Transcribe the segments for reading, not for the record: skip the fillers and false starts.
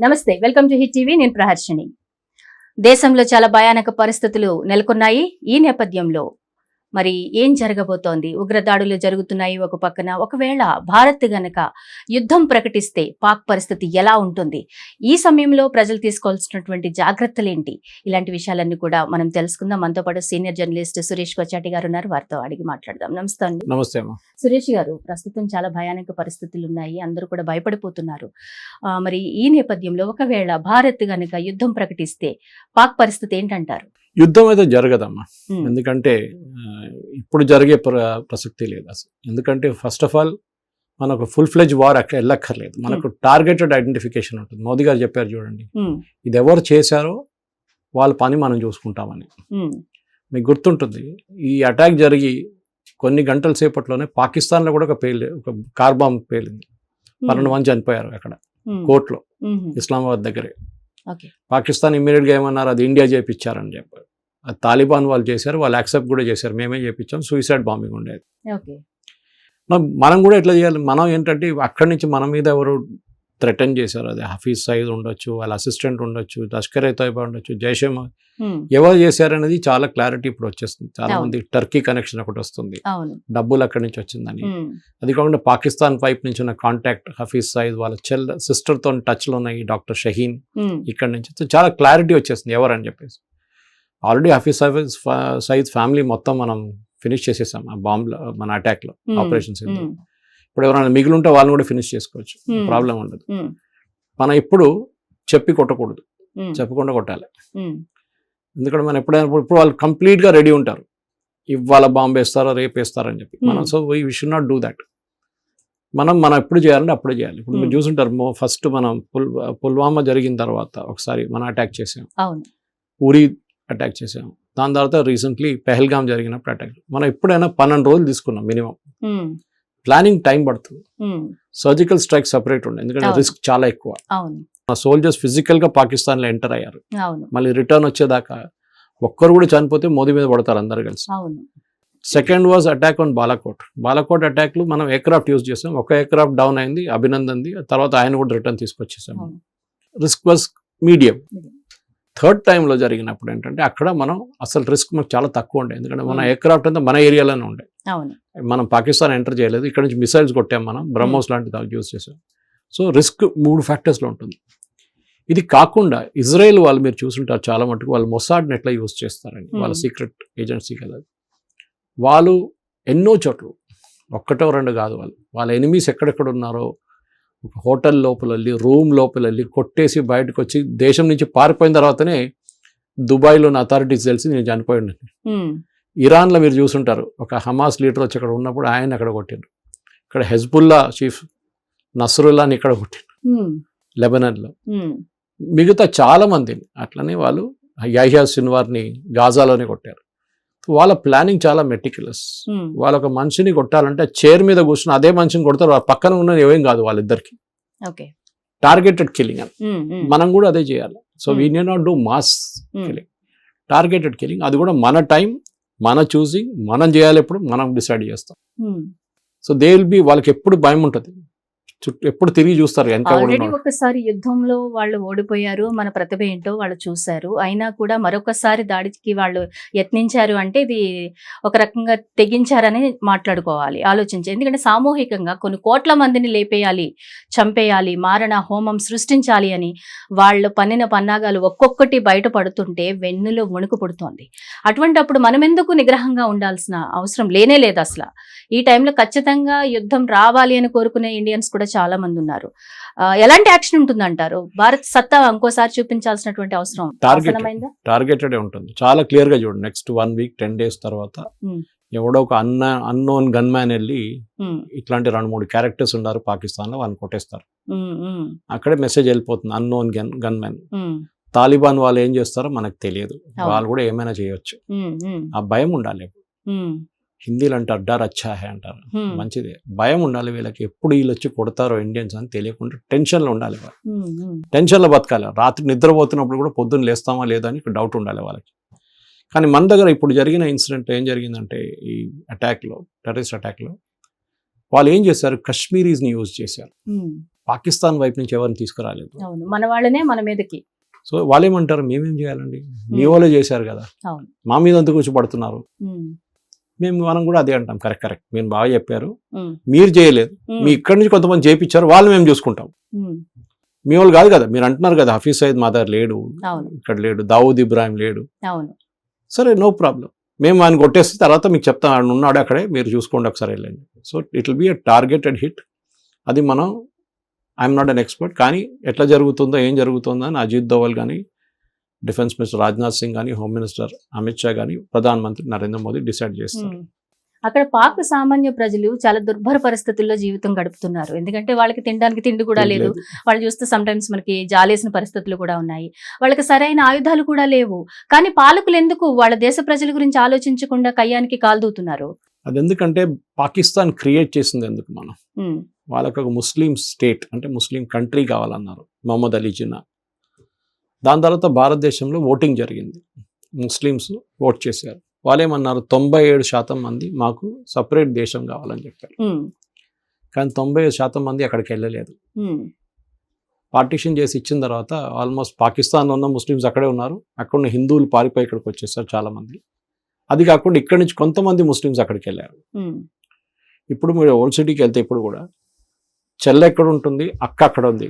నమస్తే, welcome to hit TV. నేను ప్రహర్షిని. దేశంలో చాలా భయానక పరిస్థితులు నెలకొన్నాయి. ఈ నేపథ్యంలో మరి ఏం జరగబోతోంది? ఉగ్రదాడులు జరుగుతున్నాయి ఒక పక్కన. ఒకవేళ భారత్ గనక యుద్ధం ప్రకటిస్తే పాక్ పరిస్థితి ఎలా ఉంటుంది? ఈ సమయంలో ప్రజలు తీసుకోవాల్సినటువంటి జాగ్రత్తలు ఏంటి? ఇలాంటి విషయాలన్నీ కూడా మనం తెలుసుకుందాం. మనతో పాటు సీనియర్ జర్నలిస్ట్ సురేష్ కొచ్చాటి గారు ఉన్నారు. వారితో అడిగి మాట్లాడదాం. నమస్తే అండి. నమస్తే అమ్మా. సురేష్ గారు, ప్రస్తుతం చాలా భయానక పరిస్థితులు ఉన్నాయి. అందరూ కూడా భయపడిపోతున్నారు. మరి ఈ నేపథ్యంలో ఒకవేళ భారత్ గనక యుద్ధం ప్రకటిస్తే పాక్ పరిస్థితి ఏంటంటారు? యుద్ధం అయితే జరగదమ్మా. ఎందుకంటే ఇప్పుడు జరిగే ప్రసక్తి లేదు అసలు. ఎందుకంటే ఫస్ట్ ఆఫ్ ఆల్ మనకు ఫుల్ ఫ్లెజ్ వార్ అక్కడ వెళ్ళక్కర్లేదు. మనకు టార్గెటెడ్ ఐడెంటిఫికేషన్ ఉంటుంది. మోదీ గారు చెప్పారు చూడండి, ఇది ఎవరు చేశారో వాళ్ళ పని మనం చూసుకుంటామని. మీకు గుర్తుంటుంది, ఈ అటాక్ జరిగి కొన్ని గంటల సేపట్లోనే పాకిస్తాన్లో కూడా ఒక కార్ బాంబ్ పేలింది. 12 మంది చనిపోయారు అక్కడ కోర్టులో, ఇస్లామాబాద్ దగ్గరే. పాకిస్తాన్ ఇమ్మీడియట్గా ఏమన్నారు, అది ఇండియా చేయించారని చెప్పారు. అది తాలిబాన్ వాళ్ళు చేశారు, వాళ్ళు యాక్సెప్ట్ కూడా చేశారు, మేమే చేయించాం, సూసైడ్ బాంబింగ్ ఉండేది. మనం కూడా ఎట్లా చేయాలి? మనం ఏంటంటే అక్కడి నుంచి మన మీద ఎవరు థ్రెటన్ చేశారు, అది హఫీజ్ సయీద్ ఉండొచ్చు, వాళ్ళ అసిస్టెంట్ ఉండొచ్చు, లష్కర్ ఏ తోయిబా ఉండొచ్చు, జైషే ఎవరు చేశారనేది చాలా క్లారిటీ ఇప్పుడు వచ్చేస్తుంది. చాలా మంది టర్కీ కనెక్షన్ ఒకటి వస్తుంది, డబ్బులు అక్కడి నుంచి వచ్చిందని. అది కాకుండా పాకిస్తాన్ వైపు నుంచి ఉన్న కాంటాక్ట్, హఫీజ్ సయీద్ వాళ్ళ సిస్టర్ తో టచ్ లో ఉన్నాయి, డాక్టర్ షహీన్ ఇక్కడ నుంచి చాలా క్లారిటీ వచ్చేస్తుంది ఎవరని చెప్పేసి. ఆల్రెడీ హఫీజ్ సయీద్ ఫ్యామిలీ మొత్తం మనం ఫినిష్ చేసేసాం ఆ బాంబ్ మన అటాక్ లో, ఆపరేషన్స్. ఇప్పుడు ఎవరైనా మిగిలి ఉంటే వాళ్ళని కూడా ఫినిష్ చేసుకోవచ్చు, ప్రాబ్లం ఉండదు. మనం ఇప్పుడు చెప్పి కొట్టకూడదు, చెప్పకుండా కొట్టాలి. ఎందుకంటే మనం ఇప్పుడు వాళ్ళు కంప్లీట్గా రెడీ ఉంటారు, ఇవాళ బాంబు వేస్తారో రేపు వేస్తారని చెప్పి. మనం so we should not do that. మనం ఎప్పుడు చేయాలంటే అప్పుడే చేయాలి. ఇప్పుడు మీరు చూసుంటారు, ఫస్ట్ మనం పుల్వామా జరిగిన తర్వాత ఒకసారి మనం అటాక్ చేసాం, ఉరీ అటాక్ చేసాం. దాని తర్వాత రీసెంట్లీ పెహల్గాం జరిగినప్పుడు అటాక్. మనం ఎప్పుడైనా 12 రోజులు తీసుకున్నాం మినిమం. ప్లానింగ్ టైం పడుతుంది. సర్జికల్ స్ట్రైక్ సపరేట్ ఉండే, ఎందుకంటే రిస్క్ చాలా ఎక్కువ. సోల్జర్స్ ఫిజికల్ గా పాకిస్తాన్ లో ఎంటర్ అయ్యారు, మళ్ళీ రిటర్న్ వచ్చేదాకా ఒక్కరు కూడా చనిపోతే మోదీ మీద పడతారు అందరు కలిసి. Second was attack on Balakot attack లో మనం ఎయిర్క్రాఫ్ట్ యూజ్ చేసాం. ఒక ఎయిర్క్రాఫ్ట్ డౌన్ అయింది, అభినందన్ది. తర్వాత ఆయన కూడా రిటర్న్ తీసుకొచ్చేసాం. Risk was medium. థర్డ్ టైంలో జరిగినప్పుడు ఏంటంటే అక్కడ మనం అసలు రిస్క్ మనకు చాలా తక్కువ ఉండే, ఎందుకంటే మన ఎయిర్క్రాఫ్ట్ అంతా మన ఏరియాలోనే ఉండే. మనం పాకిస్తాన్ ఎంటర్ చేయలేదు, ఇక్కడ నుంచి మిసైల్స్ కొట్టాం, మనం బ్రహ్మోస్ లాంటివి యూజ్ చేసాం. సో రిస్క్ 3 ఫ్యాక్టర్స్లో ఉంటుంది. ఇది కాకుండా ఇజ్రాయెల్ వాళ్ళు మీరు చూసుంటారు చాలా మటుకు, వాళ్ళు మొసాడ్ని ఎట్లా యూజ్ చేస్తారని, వాళ్ళ సీక్రెట్ ఏజెన్సీ కదా. వాళ్ళు ఎన్నో చోట్ల, ఒక్కటో రెండు కాదు, వాళ్ళ ఎనిమీస్ ఎక్కడెక్కడ ఉన్నారో ఒక హోటల్ లోపల వెళ్ళి, రూమ్ లోపల వెళ్ళి కొట్టేసి బయటకు వచ్చి, దేశం నుంచి పారిపోయిన తర్వాతనే దుబాయ్లోని అథారిటీస్ తెలిసి నేను చనిపోయాను. ఇరాన్లో మీరు చూసుంటారు, ఒక హమాస్ లీడర్ వచ్చి అక్కడ ఉన్నప్పుడు ఆయన అక్కడ కొట్టారు. ఇక్కడ హెజ్బుల్లా చీఫ్ నస్రుల్లాని ఇక్కడ కొట్టారు లెబనాన్లో. మిగతా చాలా మందిని అట్లనే వాళ్ళు యహ్యా సిన్వార్ని గాజాలోనే కొట్టారు. వాళ్ళ ప్లానింగ్ చాలా మెటిక్యులస్. వాళ్ళ ఒక మనిషిని కొట్టాలంటే చైర్ మీద కూర్చుని అదే మనిషిని కొడతారు, వాళ్ళ పక్కన ఉన్నది ఏమేం కాదు వాళ్ళిద్దరికి. టార్గెటెడ్ కిల్లింగ్ అని మనం కూడా అదే చేయాలి. So we need not do mass killing, targeted killing. అది కూడా మన టైం, మన చూసింగ్, మనం చేయాలి, ఎప్పుడు మనం డిసైడ్ చేస్తాం. సో దే విల్ బి, వాళ్ళకి ఎప్పుడు భయం ఉంటుంది, ఎప్పుడు తిరిగి చూస్తారు. ఆల్రెడీ ఒకసారి యుద్ధంలో వాళ్ళు ఓడిపోయారు, మన ప్రతిభ ఏంటో వాళ్ళు చూశారు. అయినా కూడా మరొకసారి దాడికి వాళ్ళు యత్నించారు అంటే ఇది ఒక రకంగా తెగించారని మాట్లాడుకోవాలి, ఆలోచించి. ఎందుకంటే సామూహికంగా కొన్ని కోట్ల మందిని లేపేయాలి, చంపేయాలి, మారణ హోమం సృష్టించాలి అని వాళ్ళు పన్నిన పన్నాగాలు ఒక్కొక్కటి బయటపడుతుంటే వెన్నులో వణుకు పుడుతోంది. అటువంటిప్పుడు మనం ఎందుకు నిగ్రహంగా ఉండాల్సిన అవసరం లేనే లేదు అసలు. ఈ టైంలో ఖచ్చితంగా యుద్ధం రావాలి అని కోరుకునే ఇండియన్స్ కూడా చాలా మంది ఉన్నారు. ఎలాంటి యాక్షన్ ఉంటుందంటారు? భారత్ సత్తా ఇంకోసారి చూపించాల్సినటువంటి అవసరం టార్గెటెడ్ ఉంటుంది. చాలా క్లియర్ గా చూడండి, నెక్స్ట్ 1 వీక్ 10 డేస్ తర్వాత ఎవడో ఒక అన్నోన్ గన్ మ్యాన్ వెళ్ళి ఇట్లాంటి 2-3 క్యారెక్టర్స్ ఉన్నారు పాకిస్తాన్ లో, వాళ్ళని కొట్టేస్తారు. అక్కడే మెసేజ్ వెళ్ళిపోతుంది, అన్నోన్ గన్ మ్యాన్. తాలిబాన్ వాళ్ళు ఏం చేస్తారో మనకు తెలియదు, వాళ్ళు కూడా ఏమైనా చేయొచ్చు. ఆ భయం ఉండాలి. హిందీలో అంటారు డర్ అచ్చా హే అంటారు, మంచిదే. భయం ఉండాలి వీళ్ళకి, ఎప్పుడు వీళ్ళు వచ్చి కొడతారో ఇండియన్స్ అని తెలియకుండా టెన్షన్లో ఉండాలి. టెన్షన్లో బతకాలి. రాత్రి నిద్రపోతున్నప్పుడు కూడా పొద్దున్న లేస్తామా లేదా అని డౌట్ ఉండాలి వాళ్ళకి. కానీ మన దగ్గర ఇప్పుడు జరిగిన ఇన్సిడెంట్ ఏం జరిగిందంటే, ఈ అటాక్లో, టెర్రరిస్ట్ అటాక్లో వాళ్ళు ఏం చేశారు, కశ్మీరీస్ని యూజ్ చేశారు. పాకిస్తాన్ వైపు నుంచి ఎవరిని తీసుకురాలేదు. అవును, మన వాళ్ళనే మన మీదకి. సో వాళ్ళు ఏమంటారు, మేమేం చేయాలండి, మీ వాళ్ళే చేశారు కదా, అవును. మా మీద అంత కూర్చోబడుతున్నారు. ఉమ్, మనం కూడా అదే అంటాం, కరెక్ట్ మీరు బాగా చెప్పారు, ఉమ్, మీరు చేయలేదు, ఉమ్, మీ ఇక్కడి నుంచి కొంతమంది చేయించారు, వాళ్ళు మేము చూసుకుంటాం. ఉమ్, మీ వాళ్ళు కాదు కదా, మీరు అంటున్నారు కదా హఫీజ్ సయీద్ మదర్ లేడు, అవును, ఇక్కడ లేడు, దావూద్ ఇబ్రాహిం లేడు, అవును. సరే నో ప్రాబ్లం, మేము ఆయన కొట్టేస్తే తర్వాత మీకు చెప్తాం ఆయన ఉన్నాడు అక్కడే, మీరు చూసుకోండి ఒకసారి వెళ్ళండి. So it will be a targeted hit. అది మనం, ఐఎమ్ నాట్ అన్ ఎక్స్పర్ట్, కానీ ఎట్లా జరుగుతుందో ఏం జరుగుతుందో అని అజిత్ దోవల్ కానీ, డిఫెన్స్ మినిస్టర్ రాజ్నాథ్ సింగ్ కానీ, హోమ్ మినిస్టర్ అమిత్ షా కానీ, ప్రధానమంత్రి నరేంద్ర మోదీ డిసైడ్ చేస్తారు. అక్కడ పాక్ సామాన్య ప్రజలు చాలా దుర్భర పరిస్థితుల్లో జీవితం గడుపుతున్నారు. ఎందుకంటే వాళ్ళకి తినడానికి తిండి కూడా లేదు. వాళ్ళు చూస్తే సమ్ టైమ్స్ మనకి జాలేసిన పరిస్థితులు కూడా ఉన్నాయి. వాళ్ళకి సరైన ఆయుధాలు కూడా లేవు. కానీ పాలకులు ఎందుకు వాళ్ళ దేశ ప్రజల గురించి ఆలోచించకుండా కయ్యానికి కాల్దూతున్నారు? అది ఎందుకంటే పాకిస్తాన్ క్రియేట్ చేసింది ఎందుకు, మనం వాళ్ళకి ఒక ముస్లిం స్టేట్ అంటే ముస్లిం కంట్రీ కావాలన్నారు మహమ్మద్ అలీ జిన్నా. దాని తర్వాత భారతదేశంలో ఓటింగ్ జరిగింది, ముస్లిమ్స్ ఓట్ చేశారు. వాళ్ళేమన్నారు, 97% మంది మాకు సపరేట్ దేశం కావాలని చెప్పారు. కానీ 95% మంది అక్కడికి వెళ్ళలేదు. పార్టీషన్ చేసి ఇచ్చిన తర్వాత ఆల్మోస్ట్ పాకిస్తాన్లో ఉన్న ముస్లిమ్స్ అక్కడే ఉన్నారు, అక్కడ ఉన్న హిందువులు పారిపోయి ఇక్కడికి వచ్చేసారు చాలామంది. అది కాకుండా ఇక్కడి నుంచి కొంతమంది ముస్లిమ్స్ అక్కడికి వెళ్ళారు. ఇప్పుడు మీరు ఓల్డ్ సిటీకి వెళ్తే ఇప్పుడు కూడా చెల్లె ఎక్కడ ఉంటుంది, అక్క అక్కడ ఉంది,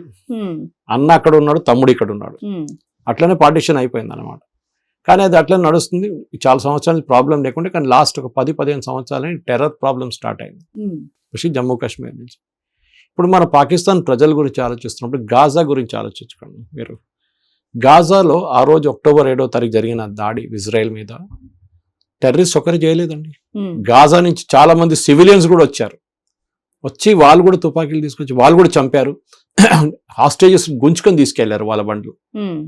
అన్న అక్కడ ఉన్నాడు, తమ్ముడు ఇక్కడ ఉన్నాడు, అట్లనే పార్టీషన్ అయిపోయింది అనమాట. కానీ అది అట్లా నడుస్తుంది చాలా సంవత్సరాలు, ప్రాబ్లం లేకుండా. కానీ లాస్ట్ ఒక 10-15 సంవత్సరాలని టెర్రర్ ప్రాబ్లం స్టార్ట్ అయింది, especially జమ్మూ కాశ్మీర్ నుంచి. ఇప్పుడు మన పాకిస్తాన్ ప్రజల గురించి ఆలోచిస్తున్నప్పుడు గాజా గురించి ఆలోచించుకోండి మీరు. గాజాలో ఆ రోజు అక్టోబర్ 7వ తారీఖు జరిగిన దాడి ఇజ్రాయెల్ మీద టెర్రరిస్ట్ ఒకరు చేయలేదండి. గాజా నుంచి చాలా మంది సివిలియన్స్ కూడా వచ్చారు, వచ్చి వాళ్ళు కూడా తుపాకీలు తీసుకొచ్చి వాళ్ళు కూడా చంపారు. హాస్టేజెస్ గుంజుకొని తీసుకెళ్లారు వాళ్ళ బండ్లు,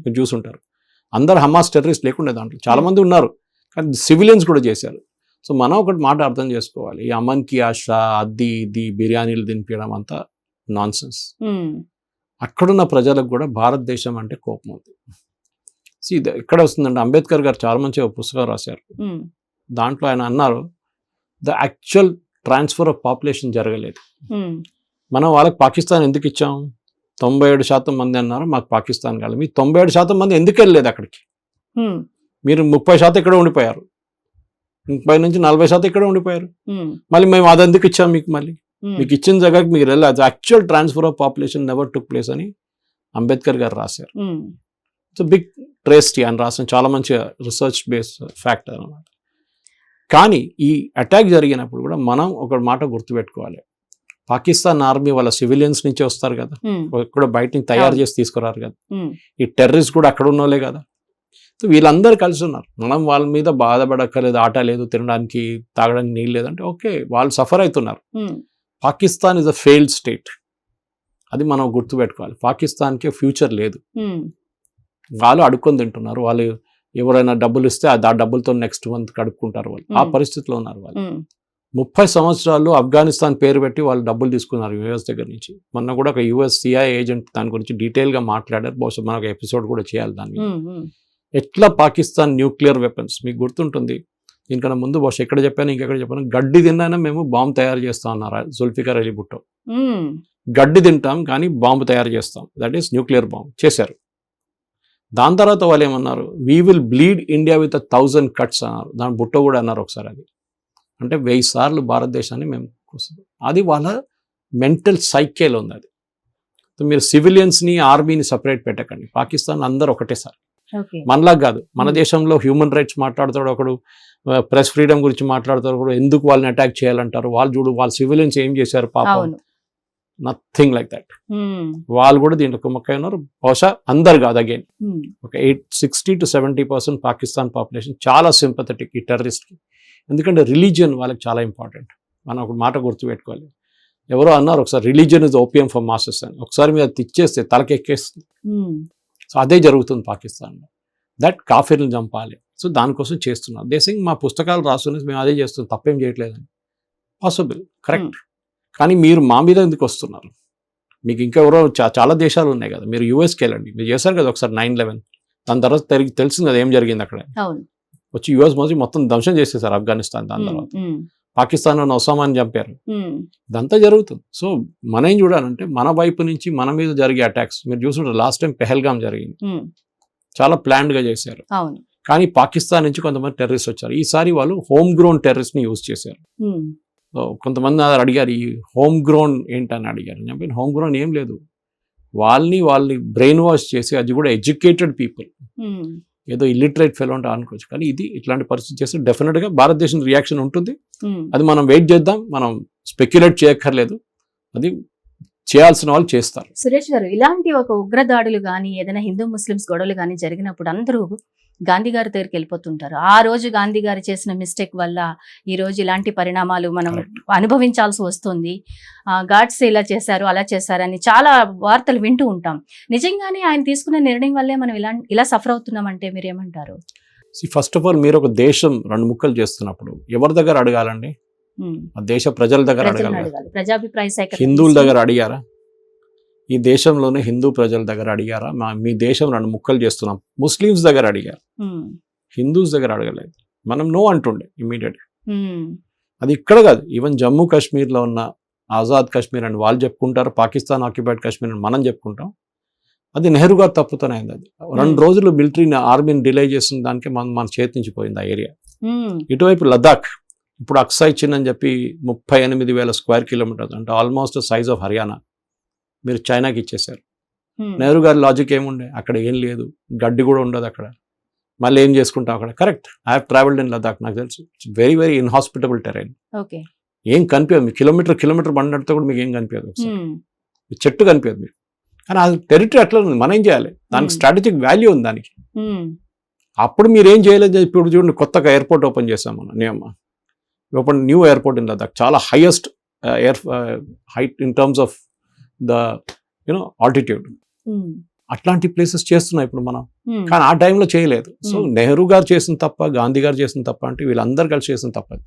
మీరు చూసుంటారు. అందరు హమాస్ టెర్రరిస్ట్ లేకుండా దాంట్లో చాలా మంది ఉన్నారు, కానీ సివిలియన్స్ కూడా చేశారు. సో మనం ఒకటి మాట అర్థం చేసుకోవాలి, ఈ అమన్ కి ఆశ, అది ఇది బిర్యానీలు తినిపించడం అంతా నాన్ సెన్స్. అక్కడున్న ప్రజలకు కూడా భారతదేశం అంటే కోపం ఉంది. ఇది ఎక్కడ వస్తుందంటే, అంబేద్కర్ గారు చాలా మంచిగా పుస్తకం రాశారు, దాంట్లో ఆయన అన్నారు, the actual transfer of population జరగలేదు. మనం వాళ్ళకి పాకిస్తాన్ ఎందుకు ఇచ్చాం, 97% మంది అన్నారు మాకు పాకిస్తాన్ కాదు. మీ 97% మంది ఎందుకు వెళ్ళలేదు అక్కడికి, మీరు 30% ఇక్కడ ఉండిపోయారు, 30 నుంచి 40% ఇక్కడ ఉండిపోయారు. మళ్ళీ మేము అది ఎందుకు ఇచ్చాం మీకు, మళ్ళీ మీకు ఇచ్చిన జగకి మీరు వెళ్ళాలి. Actual transfer of population never took place అని అంబేద్కర్ గారు రాశారు. సో బిగ్ ట్రేస్టీ అని రాసిన చాలా మంచి రీసెర్చ్ బేస్డ్ ఫ్యాక్ట్ అనమాట. కానీ ఈ అటాక్ జరిగినప్పుడు కూడా మనం ఒక మాట గుర్తుపెట్టుకోవాలి, పాకిస్తాన్ ఆర్మీ వాళ్ళ సివిలియన్స్ నుంచి వస్తారు కదా, కూడా బయట నుంచి తయారు చేసి తీసుకురారు కదా, ఈ టెర్రరిస్ట్ కూడా అక్కడ ఉన్నోలే కదా. సో వీళ్ళందరూ కలిసి ఉన్నారు. మనం వాళ్ళ మీద బాధపడక్కర్లేదు, ఆట లేదు, తినడానికి తాగడానికి నీళ్ళు లేదంటే ఓకే, వాళ్ళు సఫర్ అవుతున్నారు. Pakistan is a failed state, అది మనం గుర్తుపెట్టుకోవాలి. పాకిస్తాన్కి ఫ్యూచర్ లేదు, వాళ్ళు అడుక్కొని తింటున్నారు. వాళ్ళు ఎవరైనా డబ్బులు ఇస్తే ఆ డబ్బులతో నెక్స్ట్ మంత్ కడుక్కుంటారు, వాళ్ళు ఆ పరిస్థితిలో ఉన్నారు. వాళ్ళు 30 సంవత్సరాలు ఆఫ్ఘనిస్తాన్ పేరు పెట్టి వాళ్ళు డబ్బులు తీసుకున్నారు యుఎస్ దగ్గర నుంచి. మొన్న కూడా ఒక యుఎస్ సిఐఏ ఏజెంట్ దాని గురించి డీటెయిల్గా మాట్లాడారు, బహుశా మనం ఒక ఎపిసోడ్ కూడా చేయాలి దాని మీద. ఎట్లా పాకిస్తాన్ న్యూక్లియర్ వెపన్స్, మీకు గుర్తుంటుంది దీనికన్నా ముందు బహుశా ఎక్కడ చెప్పాను ఇంకెక్కడ చెప్పాను, గడ్డి తిన్నానే మేము బాంబు తయారు చేస్తాం అన్నారు జుల్ఫికర్ అలీ భుట్టో. గడ్డి తింటాం కానీ బాంబు తయారు చేస్తాం, దట్ ఈస్ న్యూక్లియర్ బాంబు చేశారు. దాని తర్వాత వాళ్ళు ఏమన్నారు, we will bleed India with 1000 cuts అన్నారు. దాని భుట్టో కూడా అన్నారు ఒకసారి. అది అంటే 1000 సార్లు భారతదేశాన్ని మేము, అది వాళ్ళ మెంటల్ సైకేలో ఉంది. అది మీరు సివిలియన్స్ని ఆర్మీని సపరేట్ పెట్టకండి. పాకిస్తాన్ అందరూ ఒకటే సార్, మనలా కాదు. మన దేశంలో హ్యూమన్ రైట్స్ మాట్లాడతాడు ఒకడు, ప్రెస్ ఫ్రీడమ్ గురించి మాట్లాడతాడు ఒకడు, ఎందుకు వాళ్ళని అటాక్ చేయాలంటారు. వాళ్ళు చూడు వాళ్ళ సివిలియన్స్ ఏం చేశారు పాపం, నథింగ్ లైక్ దట్. వాళ్ళు కూడా దీంట్లో కుమ్మక్కై ఉన్నారు. బహుశా అందరు కాదు, అగైన్ ఒక 60 to 70% పాకిస్తాన్ పాపులేషన్ చాలా సింపథెటిక్ ఈ టెర్రరిస్ట్కి. ఎందుకంటే రిలీజియన్ వాళ్ళకి చాలా ఇంపార్టెంట్. మనం ఒక మాట గుర్తుపెట్టుకోవాలి. ఎవరో అన్నారు ఒకసారి, religion is opium for masses అని. ఒకసారి మీద తెచ్చేస్తే తలకెక్కేస్తుంది. సో అదే జరుగుతుంది పాకిస్తాన్లో. దట్ కాఫీర్ని చంపాలి. సో దానికోసం చేస్తున్నారు. దేశం మా పుస్తకాలు రాసుకుని మేము అదే చేస్తున్నాం, తప్పేం చేయట్లేదని. Possible, correct. కానీ మీరు మా మీద ఎందుకు వస్తున్నారు? మీకు ఇంకా ఎవరో చాలా దేశాలు ఉన్నాయి కదా, మీరు యూఎస్కి వెళ్ళండి, మీరు చేశారు కదా ఒకసారి 9/11. దాని తర్వాత తెలిసింది కదా ఏం జరిగింది అక్కడ. వచ్చి యుఎస్ మొత్తం ధ్వంసం చేసేసారు ఆఫ్ఘనిస్తాన్. దాని తర్వాత పాకిస్తాన్ లో ఒసామాని చంపారు. ఉమ్, ఇదంతా జరుగుతుంది. సో మనం ఏం చూడాలంటే మన వైపు నుంచి మన మీద జరిగే అటాక్స్ మీరు చూసుకుంటారు. లాస్ట్ టైం పెహల్గాం జరిగింది, ఉమ్, చాలా ప్లాన్డ్ గా చేశారు. అవును. కానీ పాకిస్తాన్ నుంచి కొంతమంది టెర్రరిస్ట్ వచ్చారు. ఈసారి వాళ్ళు హోమ్ గ్రోన్ టెర్రరిస్ట్ ని యూజ్ చేశారు. ఉమ్, సో కొంతమంది అడిగారు ఈ హోమ్ గ్రోన్ ఏంటని అడిగారు. నేను చెప్పాను హోమ్ గ్రోన్ ఏం లేదు, వాళ్ళని బ్రెయిన్ వాష్ చేసి, అది కూడా ఎడ్యుకేటెడ్ పీపుల్, ఉమ్, ఏదో ఇల్లిటరేట్ ఫెలో అంటే అనుకోవచ్చు. కానీ ఇది ఇట్లాంటి పరిస్థితి చేస్తే డెఫినెట్ గా భారతదేశం రియాక్షన్ ఉంటుంది. ఉమ్. అది మనం వెయిట్ చేద్దాం, మనం స్పెక్యులేట్ చేయక్కర్లేదు, అది చేయాల్సిన వాళ్ళు చేస్తారు. సురేష్ గారు, ఇలాంటి ఒక ఉగ్రదాడులు కానీ ఏదైనా హిందూ ముస్లిమ్స్ గొడవలు కానీ జరిగినప్పుడు అందరూ గాంధీ గారి దగ్గరికి వెళ్ళిపోతుంటారు. ఆ రోజు గాంధీ గారు చేసిన మిస్టేక్ వల్ల ఈ రోజు ఇలాంటి పరిణామాలు మనం అనుభవించాల్సి వస్తుంది. గాడ్స్ ఇలా చేశారు, అలా చేశారని చాలా వార్తలు వింటూ ఉంటాం. నిజంగానే ఆయన తీసుకున్న నిర్ణయం వల్లే మనం ఇలా సఫర్ అవుతున్నామంటే మీరేమంటారు? ఫస్ట్ ఆఫ్ ఆల్ మీరు ఒక దేశం రెండు ముక్కలు చేస్తున్నప్పుడు ఎవరి దగ్గర అడగాలండి? ఆ దేశ ప్రజల దగ్గర అడగాలి. ప్రజాభిప్రాయ సేకరణ హిందువుల దగ్గర అడిగారా? ఈ దేశంలోనే హిందూ ప్రజల దగ్గర అడిగారా? మీ దేశం రెండు ముక్కలు చేస్తున్నాం. ముస్లిమ్స్ దగ్గర అడిగారు, హిందూస్ దగ్గర అడగలేదు. మనం నో అంటుండే ఇమీడియట్. అది ఇక్కడ కాదు, ఈవెన్ జమ్మూ కాశ్మీర్లో ఉన్న ఆజాద్ కాశ్మీర్ అని వాళ్ళు చెప్పుకుంటారు, పాకిస్తాన్ ఆక్యుపైడ్ కాశ్మీర్ అని మనం చెప్పుకుంటాం. అది నెహ్రూ గారు తప్పుతూనే అయింది. అది 2 రోజులు మిలిటరీని ఆర్మీని డిలే చేసిన దానికి మన చేతి నుంచి పోయింది ఆ ఏరియా. ఇటువైపు లదాఖ్ ఇప్పుడు అక్సాయ్ చిన్ అని చెప్పి 38,000 స్క్వేర్ కిలోమీటర్స్, అంటే ఆల్మోస్ట్ సైజ్ ఆఫ్ హర్యానా, మీరు చైనాకి ఇచ్చేశారు. నెహ్రూ గారి లాజిక్ ఏముండే, అక్కడ ఏం లేదు, గడ్డి కూడా ఉండదు అక్కడ, మళ్ళీ ఏం చేసుకుంటాం అక్కడ. Correct, I have travelled in Ladakh, నాకు తెలుసు. It's very very inhospitable terrain. ఏం కనిపించదు మీకు, కిలోమీటర్ బండితో కూడా మీకు ఏం కనిపించదు, చెట్టు కనిపించదు మీకు. కానీ ఆ టెరిటరీ అట్లా ఉంది, మనం ఏం చేయాలి? దానికి స్ట్రాటజిక్ వాల్యూ ఉంది దానికి. అప్పుడు మీరు ఏం చేయలేదు. ఇప్పుడు చూడండి, కొత్తగా ఎయిర్పోర్ట్ ఓపెన్ చేసాం మనం, open new airport in Ladakh, చాలా highest height in terms of the altitude. అట్లాంటి ప్లేసెస్ చేస్తున్నాం ఇప్పుడు మనం, కానీ ఆ టైంలో చేయలేదు. సో నెహ్రూ గారు చేసిన తప్ప, గాంధీ గారు చేసిన తప్ప అంటే వీళ్ళందరూ కలిసి చేసిన తప్ప.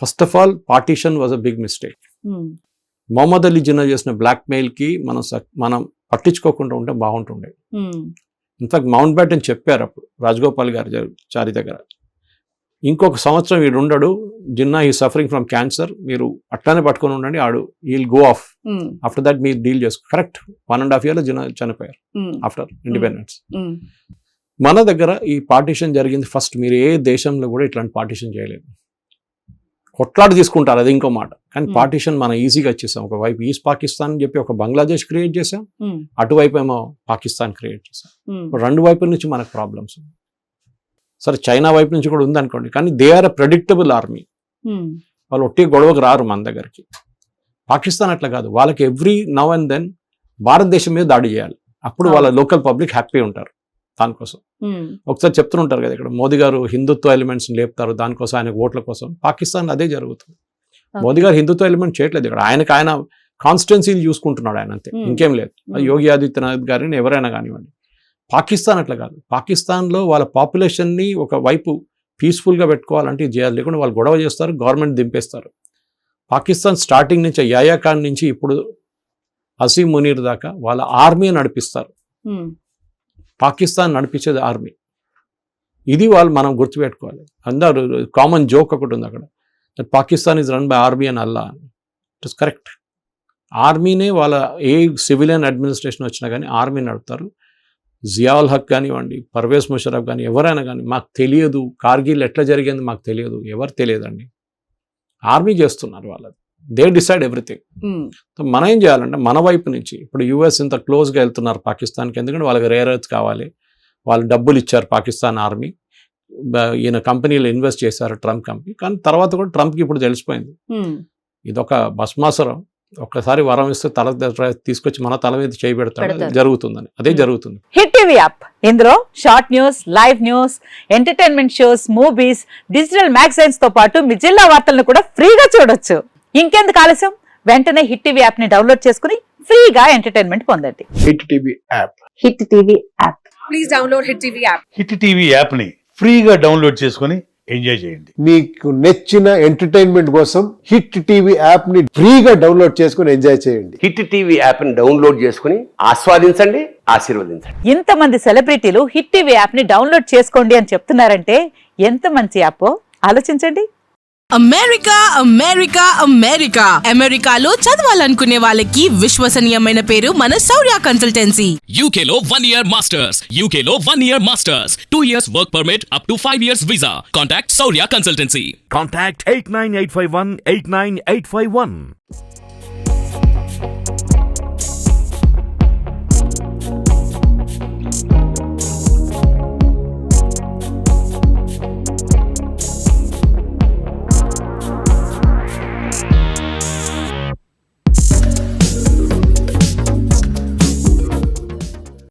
First of all partition was a big mistake. Mohammad Ali Jinnah చేసిన బ్లాక్ మెయిల్ కి మనం పట్టించుకోకుండా ఉంటే బాగుంటుండే. ఇన్ఫాక్ట్ మౌంట్ బ్యాటన్ చెప్పారు అప్పుడు రాజగోపాల్ గారు చారి దగ్గర, ఇంకొక సంవత్సరం వీడు ఉండడు, జిన్నా ఈ సఫరింగ్ ఫ్రమ్ క్యాన్సర్, మీరు అట్లానే పట్టుకొని ఉండండి, ఆడు he'll go off, after that మీరు డీల్ చేసుకో. కరెక్ట్, 1.5 years జిన్నా చనిపోయారు ఆఫ్టర్ ఇండిపెండెన్స్. మన దగ్గర ఈ పార్టీషన్ జరిగింది ఫస్ట్. మీరు ఏ దేశంలో కూడా ఇట్లాంటి పార్టీషన్ చేయలేదు. కొట్లాట తీసుకుంటారు, అది ఇంకో మాట. కానీ పార్టీషన్ మనం ఈజీగా వచ్చేసాం. ఒకవైపు ఈస్ట్ పాకిస్తాన్ అని చెప్పి ఒక బంగ్లాదేశ్ క్రియేట్ చేసాం, అటువైపు ఏమో పాకిస్తాన్ క్రియేట్ చేసాం. రెండు వైపుల నుంచి మనకు ప్రాబ్లమ్స్. సరే చైనా వైపు నుంచి కూడా ఉందనుకోండి, కానీ they are a predictable army. వాళ్ళు ఒట్టి గొడవకు రారు మన దగ్గరికి. పాకిస్తాన్ అట్లా కాదు, వాళ్ళకి ఎవ్రీ నవ్ అండ్ దెన్ భారతదేశం మీద దాడి చేయాలి, అప్పుడు వాళ్ళ లోకల్ పబ్లిక్ హ్యాపీ ఉంటారు. దానికోసం ఒకసారి చెప్తుంటారు కదా, ఇక్కడ మోదీ గారు హిందుత్వ ఎలిమెంట్స్ లేపుతారు, దానికోసం ఆయన ఓట్ల కోసం. పాకిస్తాన్ అదే జరుగుతుంది. మోదీ గారు హిందుత్వ ఎలిమెంట్ చేయట్లేదు ఇక్కడ, ఆయన కాన్స్టిట్యున్సీని చూసుకుంటున్నాడు ఆయన, అంతే, ఇంకేం లేదు. యోగి ఆదిత్యనాథ్ గారిని ఎవరైనా కానివ్వండి. పాకిస్తాన్ అట్లా కాదు. పాకిస్తాన్లో వాళ్ళ పాపులేషన్ని ఒక వైపు పీస్ఫుల్గా పెట్టుకోవాలంటే ఇది చేయాలి, లేకుండా వాళ్ళు గొడవ చేస్తారు, గవర్నమెంట్ దింపేస్తారు. పాకిస్తాన్ స్టార్టింగ్ నుంచి యాయా ఖాన్ నుంచి ఇప్పుడు అసీం మునీర్ దాకా వాళ్ళ ఆర్మీ నడిపిస్తారు. పాకిస్తాన్ నడిపించేది ఆర్మీ. ఇది మనం గుర్తుపెట్టుకోవాలి. అందరూ కామన్ జోక్ ఒకటి ఉంది అక్కడ, Pakistan is run by army and Allah. It is correct. ఆర్మీనే వాళ్ళ ఏ సివిలియన్ అడ్మినిస్ట్రేషన్ వచ్చినా కానీ ఆర్మీ నడుపుతారు. జియాउल హక్ కానివ్వండి, పర్వేజ్ ముషరఫ్ కానీ, ఎవరైనా కానీ, మాకు తెలియదు కార్గిల్ ఎట్లా జరిగింది మాకు తెలియదు, ఎవరు తెలియదండి, ఆర్మీ చేస్తున్నారు వాళ్ళది. They decide everything. మనం ఏం చేయాలంటే మన వైపు నుంచి ఇప్పుడు యూఎస్ ఇంత క్లోజ్గా వెళ్తున్నారు పాకిస్తాన్కి, ఎందుకంటే వాళ్ళకి రేర్ ఎర్త్ కావాలి, వాళ్ళు డబ్బులు ఇచ్చారు పాకిస్తాన్ ఆర్మీ, ఈయన కంపెనీలో ఇన్వెస్ట్ చేశారు, ట్రంప్ కంపెనీ. కానీ తర్వాత కూడా ట్రంప్కి ఇప్పుడు తెలిసిపోయింది ఇదొక భస్మాసురం, ఒక్కసారి వరం ఇస్తే తల తీసుకొచ్చి మన తల మీద చేయబెడతాడు, జరుగుతుందని. అదే జరుగుతుంది. హిట్ టీవీ యాప్, ఇందులో short news, live news, entertainment shows, movies, digital magazines తో పాటు మీ జిల్లా వార్తలను కూడా ఫ్రీగా చూడొచ్చు. ఇంకెందుకు ఆలస్యం, వెంటనే హిట్ టీవీ యాప్ ని డౌన్లోడ్ చేసుకుని ఫ్రీగా ఎంటర్టైన్మెంట్ పొందండి. Hit TV app. Hit TV app. Please download hit TV app. Hit TV app ని ఫ్రీగా డౌన్లోడ్ చేసుకుని ఎంజాయ్ చేయండి. మీకు నచ్చిన ఎంటర్టైన్మెంట్ కోసం హిట్ టీవీ యాప్ ని ఫ్రీగా డౌన్లోడ్ చేసుకుని ఎంజాయ్ చేయండి. హిట్ టీవీ యాప్ ని డౌన్లోడ్ చేసుకుని ఆస్వాదించండి, ఆశీర్వదించండి. ఇంతమంది సెలబ్రిటీలు హిట్ టీవీ యాప్ ని డౌన్లోడ్ చేసుకోండి అని చెప్తున్నారంటే ఎంత మంచి యాప్ ఆలోచించండి. అమెరికా అమెరికా అమెరికా అమెరికాలో చదవాలనుకునే వాళ్ళకి విశ్వసనీయమైన పేరు మన శౌర్య consultancy. UK Law 1 Year Masters. UK Law 1 Year Masters. 2 years work permit up to 5 years visa. Contact Saurya Consultancy. Contact 89851 89851.